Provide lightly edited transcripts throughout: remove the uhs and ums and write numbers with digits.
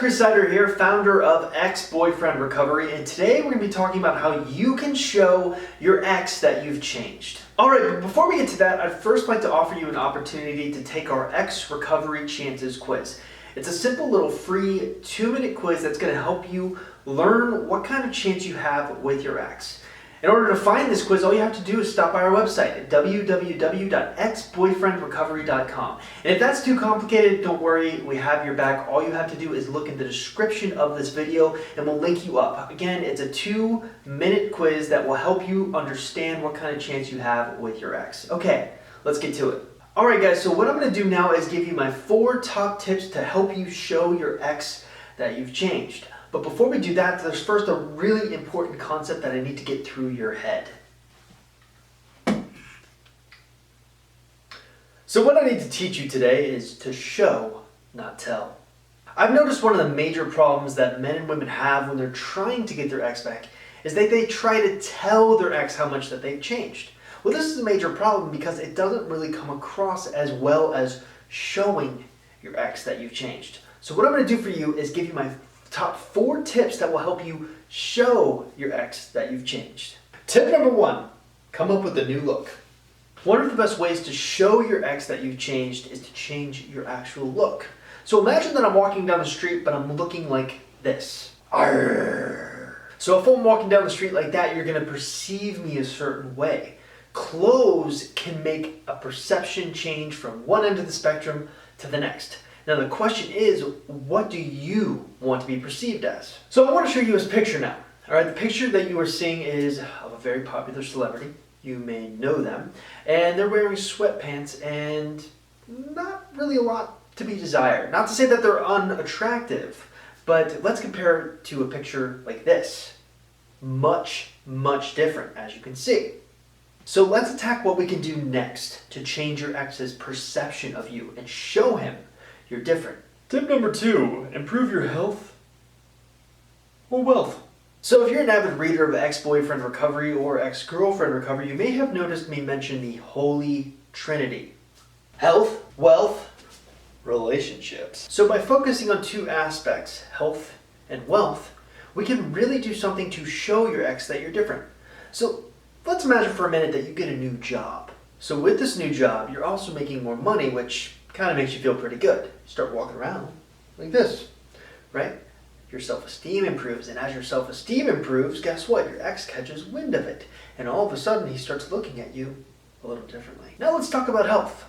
Chris Seiter here, founder of Ex-Boyfriend Recovery, and today we're going to be talking about how you can show your ex that you've changed. Alright, but before we get to that, I'd first like to offer you an opportunity to take our Ex Recovery Chances quiz. It's a simple little free 2-minute quiz that's going to help you learn what kind of chance you have with your ex. In order to find this quiz, all you have to do is stop by our website at www.exboyfriendrecovery.com. And if that's too complicated, don't worry, we have your back. All you have to do is look in the description of this video and we'll link you up. Again, it's a 2-minute quiz that will help you understand what kind of chance you have with your ex. Okay, let's get to it. Alright guys, so what I'm going to do now is give you my 4 top tips to help you show your ex that you've changed. But before we do that, there's first a really important concept that I need to get through your head. So what I need to teach you today is to show, not tell. I've noticed one of the major problems that men and women have when they're trying to get their ex back is that they try to tell their ex how much that they've changed. Well, this is a major problem because it doesn't really come across as well as showing your ex that you've changed. So what I'm going to do for you is give you my top 4 tips that will help you show your ex that you've changed. Tip number 1, come up with a new look. One of the best ways to show your ex that you've changed is to change your actual look. So imagine that I'm walking down the street, but I'm looking like this. Arrgh. So if I'm walking down the street like that, you're going to perceive me a certain way. Clothes can make a perception change from one end of the spectrum to the next. Now the question is, what do you want to be perceived as? So I want to show you this picture now. Alright, the picture that you are seeing is of a very popular celebrity. You may know them. And they're wearing sweatpants and not really a lot to be desired. Not to say that they're unattractive, but let's compare it to a picture like this. Much, much different, as you can see. So let's attack what we can do next to change your ex's perception of you and show him you're different. Tip number 2, improve your health or wealth. So if you're an avid reader of Ex-Boyfriend Recovery or Ex-Girlfriend Recovery, you may have noticed me mention the Holy Trinity. Health, wealth, relationships. So by focusing on 2 aspects, health and wealth, we can really do something to show your ex that you're different. So let's imagine for a minute that you get a new job. So with this new job, you're also making more money, which kind of makes you feel pretty good. You start walking around like this, right? Your self-esteem improves, and as your self-esteem improves, guess what? Your ex catches wind of it, and all of a sudden he starts looking at you a little differently. Now let's talk about health.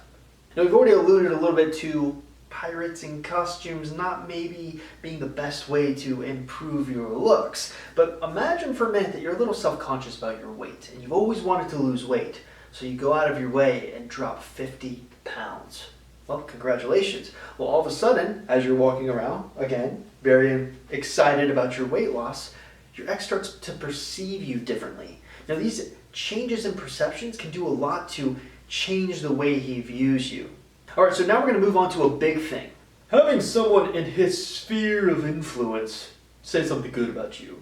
Now we've already alluded a little bit to pirates in costumes not maybe being the best way to improve your looks, but imagine for a minute that you're a little self-conscious about your weight, and you've always wanted to lose weight, so you go out of your way and drop 50 pounds. Well, congratulations. Well, all of a sudden, as you're walking around, again, very excited about your weight loss, your ex starts to perceive you differently. Now, these changes in perceptions can do a lot to change the way he views you. All right, so now we're going to move on to a big thing. Having someone in his sphere of influence say something good about you.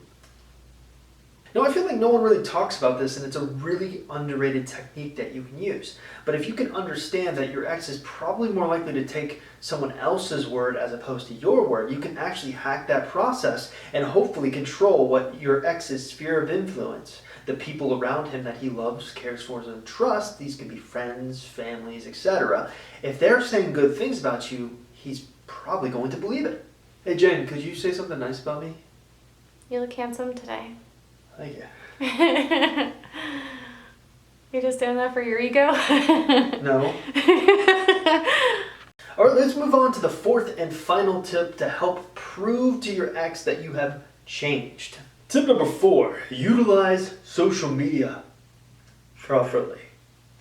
Now, I feel like no one really talks about this, and it's a really underrated technique that you can use. But if you can understand that your ex is probably more likely to take someone else's word as opposed to your word, you can actually hack that process and hopefully control what your ex's sphere of influence, the people around him that he loves, cares for, and trusts. These can be friends, families, etc. If they're saying good things about you, he's probably going to believe it. Hey Jen, could you say something nice about me? You look handsome today. Thank you. You're just doing that for your ego? No. Alright, let's move on to the 4th and final tip to help prove to your ex that you have changed. Tip number 4, utilize social media properly.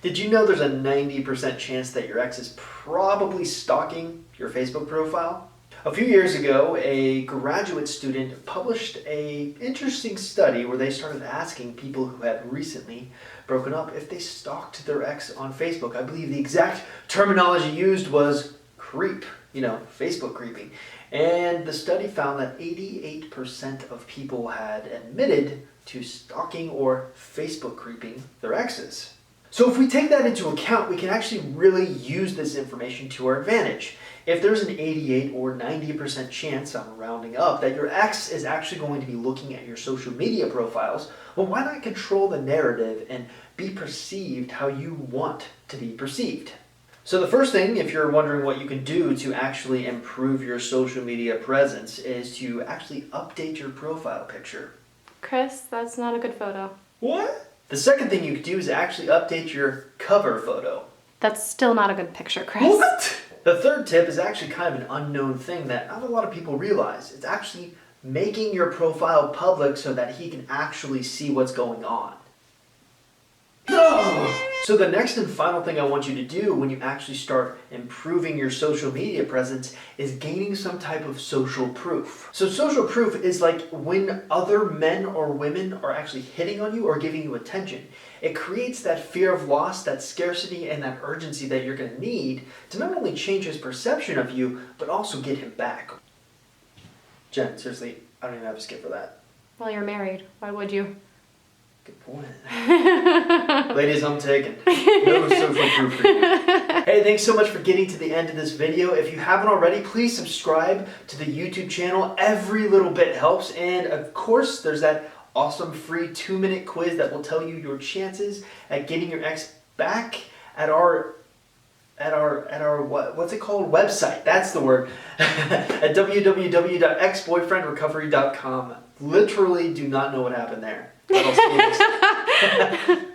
Did you know there's a 90% chance that your ex is probably stalking your Facebook profile? A few years ago, a graduate student published an interesting study where they started asking people who had recently broken up if they stalked their ex on Facebook. I believe the exact terminology used was creep, Facebook creeping. And the study found that 88% of people had admitted to stalking or Facebook creeping their exes. So if we take that into account, we can actually really use this information to our advantage. If there's an 88 or 90% chance, I'm rounding up, that your ex is actually going to be looking at your social media profiles, well, why not control the narrative and be perceived how you want to be perceived? So the first thing, if you're wondering what you can do to actually improve your social media presence, is to actually update your profile picture. Chris, that's not a good photo. What? The second thing you could do is actually update your cover photo. That's still not a good picture, Chris. What? The third tip is actually kind of an unknown thing that not a lot of people realize. It's actually making your profile public so that he can actually see what's going on. No! So the next and final thing I want you to do when you actually start improving your social media presence is gaining some type of social proof. So social proof is like when other men or women are actually hitting on you or giving you attention. It creates that fear of loss, that scarcity, and that urgency that you're going to need to not only change his perception of you, but also get him back. Jen, seriously, I don't even have a skip for that. Well, you're married. Why would you? Good point. Ladies, I'm taken. No social proof for you. Hey, thanks so much for getting to the end of this video. If you haven't already, please subscribe to the YouTube channel. Every little bit helps. And of course, there's that awesome free 2-minute quiz that will tell you your chances at getting your ex back at our what's it called? Website. That's the word. At www.exboyfriendrecovery.com. Literally do not know what happened there. But I'll see you next time.